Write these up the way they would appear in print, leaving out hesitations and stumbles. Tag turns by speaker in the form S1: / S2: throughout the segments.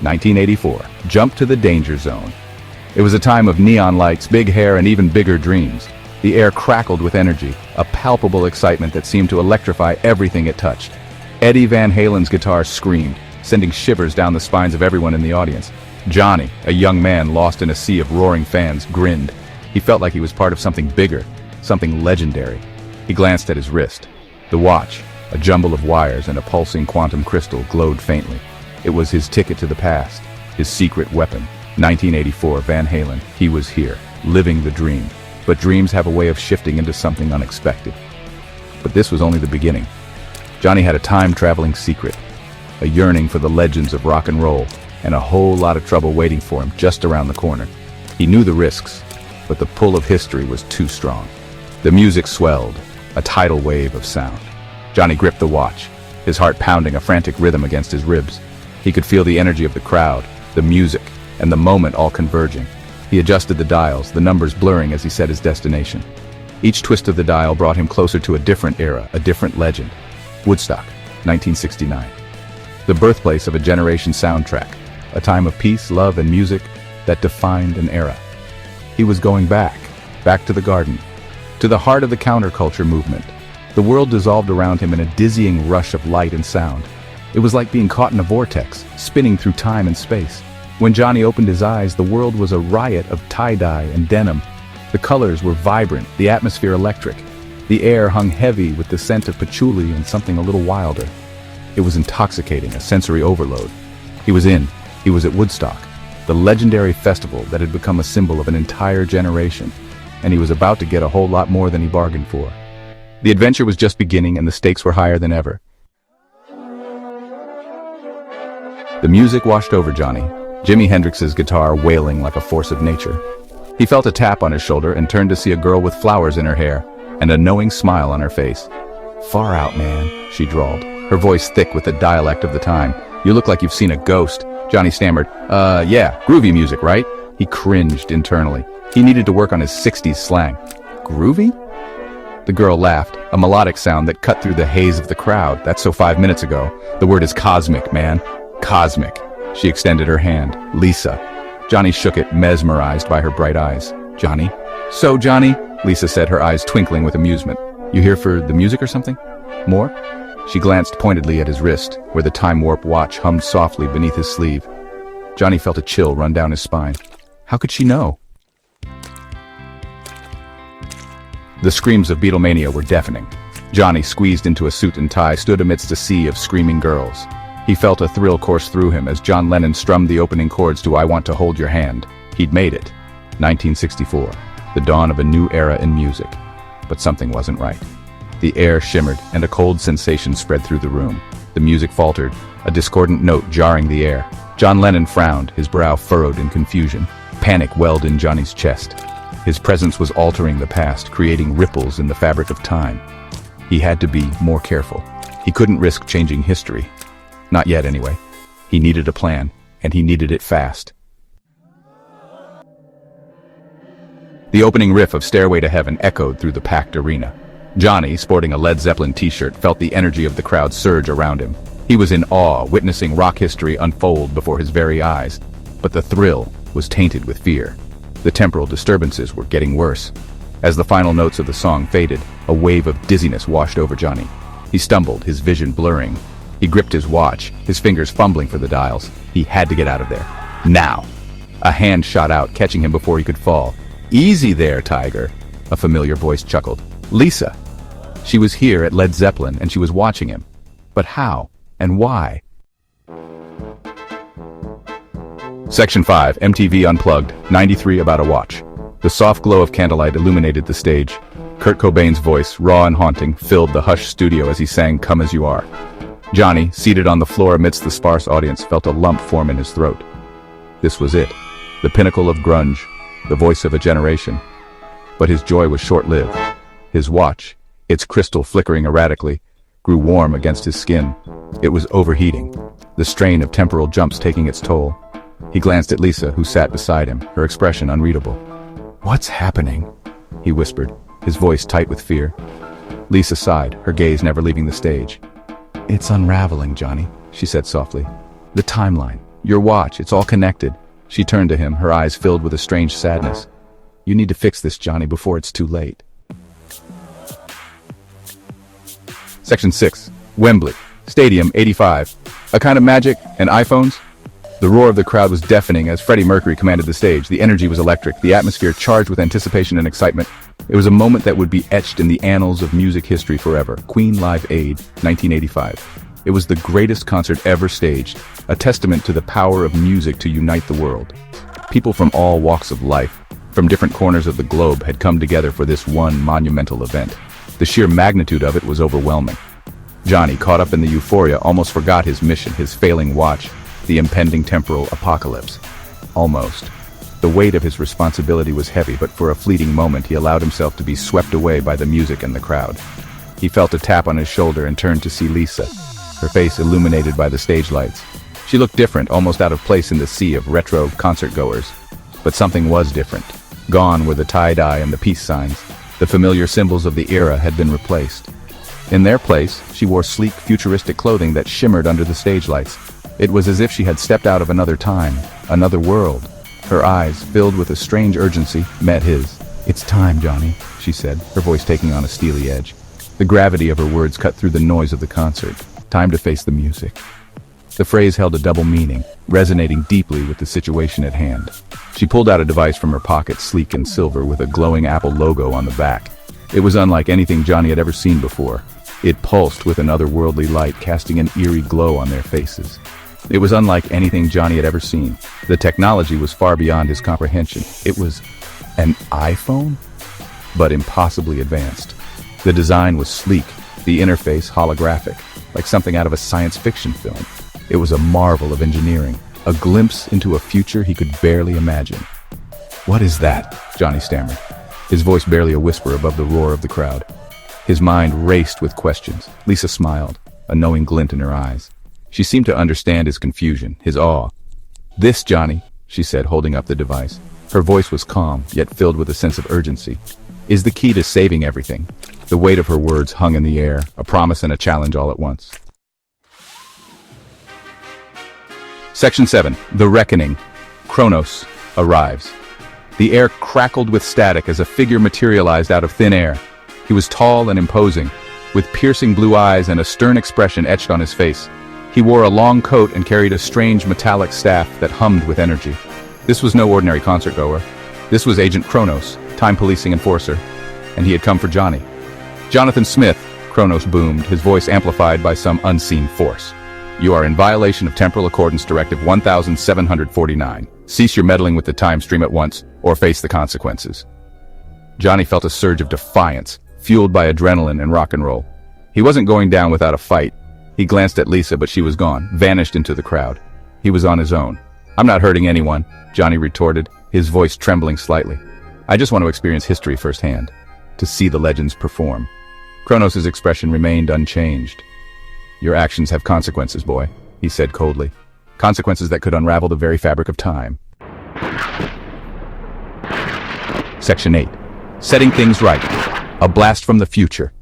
S1: 1984. Jump to the danger zone. It was a time of neon lights, big hair, and even bigger dreams. The air crackled with energy, a palpable excitement that seemed to electrify everything it touched. Eddie Van Halen's guitar screamed, sending shivers down the spines of everyone in the audience. Johnny, a young man lost in a sea of roaring fans, grinned. He felt like he was part of something bigger, something legendary. He glanced at his wrist. The watch, a jumble of wires and a pulsing quantum crystal, glowed faintly. It was his ticket to the past, his secret weapon. 1984, Van Halen. He was here, living the dream. But dreams have a way of shifting into something unexpected. But this was only the beginning. Johnny had a time-traveling secret, a yearning for the legends of rock and roll, and a whole lot of trouble waiting for him just around the corner. He knew the risks, but the pull of history was too strong. The music swelled, a tidal wave of sound. Johnny gripped the watch, his heart pounding a frantic rhythm against his ribs. He could feel the energy of the crowd, the music, and the moment all converging. He adjusted the dials, the numbers blurring as he set his destination. Each twist of the dial brought him closer to a different era, a different legend. Woodstock, 1969. The birthplace of a generation soundtrack, a time of peace, love, and music that defined an era. He was going back to the garden, to the heart of the counterculture movement. The world dissolved around him in a dizzying rush of light and sound. It was like being caught in a vortex, spinning through time and space. When Johnny opened his eyes, the world was a riot of tie-dye and denim. The colors were vibrant, the atmosphere electric. The air hung heavy with the scent of patchouli and something a little wilder. It was intoxicating, a sensory overload. He was at Woodstock, the legendary festival that had become a symbol of an entire generation, and he was about to get a whole lot more than he bargained for. The adventure was just beginning and the stakes were higher than ever. The music washed over Johnny, Jimi Hendrix's guitar wailing like a force of nature. He felt a tap on his shoulder and turned to see a girl with flowers in her hair and a knowing smile on her face. "Far out, man," she drawled, her voice thick with the dialect of the time. "You look like you've seen a ghost." Johnny stammered, yeah, groovy music, right?" He cringed internally. He needed to work on his 60s slang. "Groovy?" The girl laughed, a melodic sound that cut through the haze of the crowd. "That's so 5 minutes ago. The word is cosmic, man. Cosmic." She extended her hand. "Lisa." Johnny shook it, mesmerized by her bright eyes. "Johnny?" "So, Johnny," Lisa said, her eyes twinkling with amusement. "You here for the music or something? More?" She glanced pointedly at his wrist, where the time warp watch hummed softly beneath his sleeve. Johnny felt a chill run down his spine. How could she know? The screams of Beatlemania were deafening. Johnny, squeezed into a suit and tie, stood amidst a sea of screaming girls. He felt a thrill course through him as John Lennon strummed the opening chords to "I Want to Hold Your Hand." He'd made it. 1964, the dawn of a new era in music. But something wasn't right. The air shimmered, and a cold sensation spread through the room. The music faltered, a discordant note jarring the air. John Lennon frowned, his brow furrowed in confusion. Panic welled in Johnny's chest. His presence was altering the past, creating ripples in the fabric of time. He had to be more careful. He couldn't risk changing history. Not yet, anyway. He needed a plan, and he needed it fast. The opening riff of Stairway to Heaven echoed through the packed arena. Johnny, sporting a Led Zeppelin t-shirt, felt the energy of the crowd surge around him. He was in awe, witnessing rock history unfold before his very eyes. But the thrill was tainted with fear. The temporal disturbances were getting worse. As the final notes of the song faded, a wave of dizziness washed over Johnny. He stumbled, his vision blurring. He gripped his watch, his fingers fumbling for the dials. He had to get out of there. Now! A hand shot out, catching him before he could fall. "Easy there, Tiger," a familiar voice chuckled. Lisa. She was here at Led Zeppelin, and she was watching him. But how? And why? Section 5, MTV Unplugged, 93 About a Watch. The soft glow of candlelight illuminated the stage. Kurt Cobain's voice, raw and haunting, filled the hushed studio as he sang Come As You Are. Johnny, seated on the floor amidst the sparse audience, felt a lump form in his throat. This was it, the pinnacle of grunge, the voice of a generation. But his joy was short-lived. His watch, its crystal flickering erratically, grew warm against his skin. It was overheating, the strain of temporal jumps taking its toll. He glanced at Lisa, who sat beside him, her expression unreadable. "What's happening?" he whispered, his voice tight with fear. Lisa sighed, her gaze never leaving the stage. "It's unraveling, Johnny," she said softly. "The timeline. Your watch, it's all connected. She turned to him, her eyes filled with a strange sadness. You need to fix this, Johnny, before it's too late. Section 6. Wembley. Stadium, 85. A kind of magic, and iPhones? The roar of the crowd was deafening as Freddie Mercury commanded the stage. The energy was electric, the atmosphere charged with anticipation and excitement. It was a moment that would be etched in the annals of music history forever. Queen Live Aid, 1985. It was the greatest concert ever staged, a testament to the power of music to unite the world. People from all walks of life, from different corners of the globe, had come together for this one monumental event. The sheer magnitude of it was overwhelming. Johnny, caught up in the euphoria, almost forgot his mission, his failing watch, the impending temporal apocalypse. Almost. The weight of his responsibility was heavy, but for a fleeting moment he allowed himself to be swept away by the music and the crowd. He felt a tap on his shoulder and turned to see Lisa, her face illuminated by the stage lights. She looked different, almost out of place in the sea of retro concert-goers. But something was different. Gone were the tie-dye and the peace signs. The familiar symbols of the era had been replaced. In their place, she wore sleek, futuristic clothing that shimmered under the stage lights. It was as if she had stepped out of another time, another world. Her eyes, filled with a strange urgency, met his. It's time, Johnny, she said, her voice taking on a steely edge. The gravity of her words cut through the noise of the concert. Time to face the music. The phrase held a double meaning, resonating deeply with the situation at hand. She pulled out a device from her pocket, sleek and silver, with a glowing Apple logo on the back. It was unlike anything Johnny had ever seen before. It pulsed with an otherworldly light, casting an eerie glow on their faces. It was unlike anything Johnny had ever seen. The technology was far beyond his comprehension. It was an iPhone, but impossibly advanced. The design was sleek, the interface holographic, like something out of a science fiction film. It was a marvel of engineering, a glimpse into a future he could barely imagine. What is that? Johnny stammered, his voice barely a whisper above the roar of the crowd. His mind raced with questions. Lisa smiled, a knowing glint in her eyes. She seemed to understand his confusion, his awe. This, Johnny, she said, holding up the device. Her voice was calm, yet filled with a sense of urgency. Is the key to saving everything. The weight of her words hung in the air, a promise and a challenge all at once. Section 7. The Reckoning. Kronos arrives. The air crackled with static as a figure materialized out of thin air. He was tall and imposing, with piercing blue eyes and a stern expression etched on his face. He wore a long coat and carried a strange metallic staff that hummed with energy. This was no ordinary concert-goer. This was Agent Kronos, time-policing enforcer, and he had come for Johnny. Jonathan Smith, Kronos boomed, his voice amplified by some unseen force. You are in violation of Temporal Accordance Directive 1749. Cease your meddling with the time stream at once, or face the consequences. Johnny felt a surge of defiance, fueled by adrenaline and rock and roll. He wasn't going down without a fight. He glanced at Lisa, but she was gone, vanished into the crowd. He was on his own. I'm not hurting anyone, Johnny retorted, his voice trembling slightly. I just want to experience history firsthand, to see the legends perform. Kronos' expression remained unchanged. Your actions have consequences, boy, he said coldly. Consequences that could unravel the very fabric of time. Section 8. Setting things right. A blast from the future.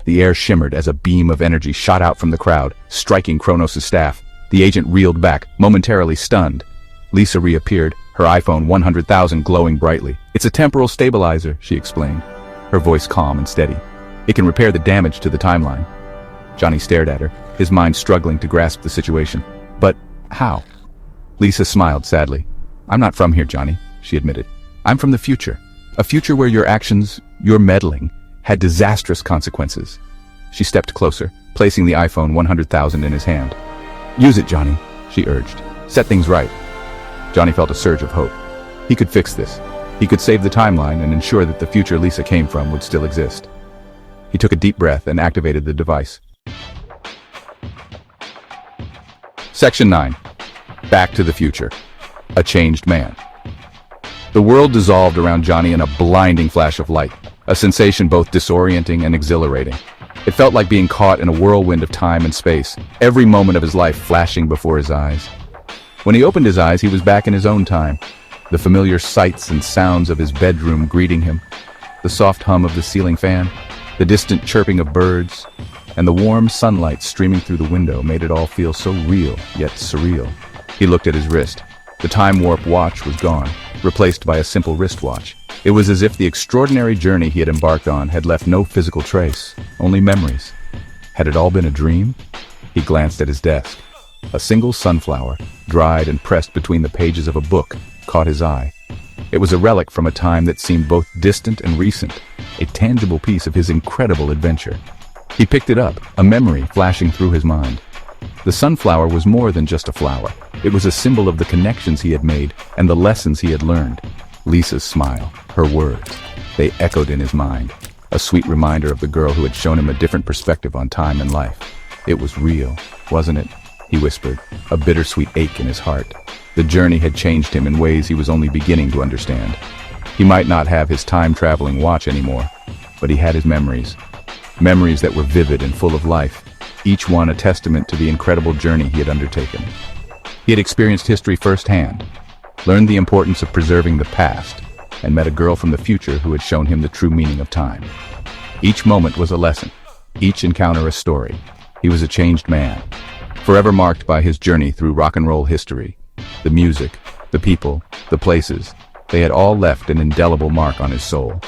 S1: The air shimmered as a beam of energy shot out from the crowd, striking Kronos' staff. The agent reeled back, momentarily stunned. Lisa reappeared, her iPhone 100,000 glowing brightly. It's a temporal stabilizer, she explained, her voice calm and steady. It can repair the damage to the timeline. Johnny stared at her, his mind struggling to grasp the situation. But how? Lisa smiled sadly. I'm not from here, Johnny, she admitted. I'm from the future. A future where your actions, your meddling, had disastrous consequences. She stepped closer, placing the iPhone 100,000 in his hand. Use it, Johnny, she urged. Set things right. Johnny felt a surge of hope. He could fix this. He could save the timeline and ensure that the future Lisa came from would still exist. He took a deep breath and activated the device. Section 9. Back to the Future. A Changed Man. The world dissolved around Johnny in a blinding flash of light, a sensation both disorienting and exhilarating. It felt like being caught in a whirlwind of time and space, every moment of his life flashing before his eyes. When he opened his eyes, he was back in his own time, the familiar sights and sounds of his bedroom greeting him, the soft hum of the ceiling fan, the distant chirping of birds, and the warm sunlight streaming through the window made it all feel so real, yet surreal. He looked at his wrist. The time warp watch was gone, replaced by a simple wristwatch. It was as if the extraordinary journey he had embarked on had left no physical trace, only memories. Had it all been a dream? He glanced at his desk. A single sunflower, dried and pressed between the pages of a book, caught his eye. It was a relic from a time that seemed both distant and recent, a tangible piece of his incredible adventure. He picked it up, a memory flashing through his mind. The sunflower was more than just a flower. It was a symbol of the connections he had made and the lessons he had learned. Lisa's smile, her words, they echoed in his mind, a sweet reminder of the girl who had shown him a different perspective on time and life. It was real, wasn't it? He whispered, a bittersweet ache in his heart. The journey had changed him in ways he was only beginning to understand. He might not have his time-traveling watch anymore, but he had his memories. Memories that were vivid and full of life, each one a testament to the incredible journey he had undertaken. He had experienced history firsthand, learned the importance of preserving the past, and met a girl from the future who had shown him the true meaning of time. Each moment was a lesson, each encounter a story. He was a changed man, forever marked by his journey through rock and roll history. The music, the people, the places, they had all left an indelible mark on his soul.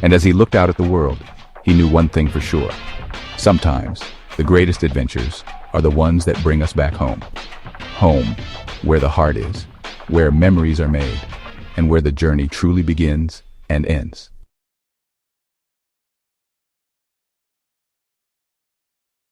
S1: And as he looked out at the world, he knew one thing for sure. Sometimes, the greatest adventures are the ones that bring us back home. Home, where the heart is, where memories are made, and where the journey truly begins and ends.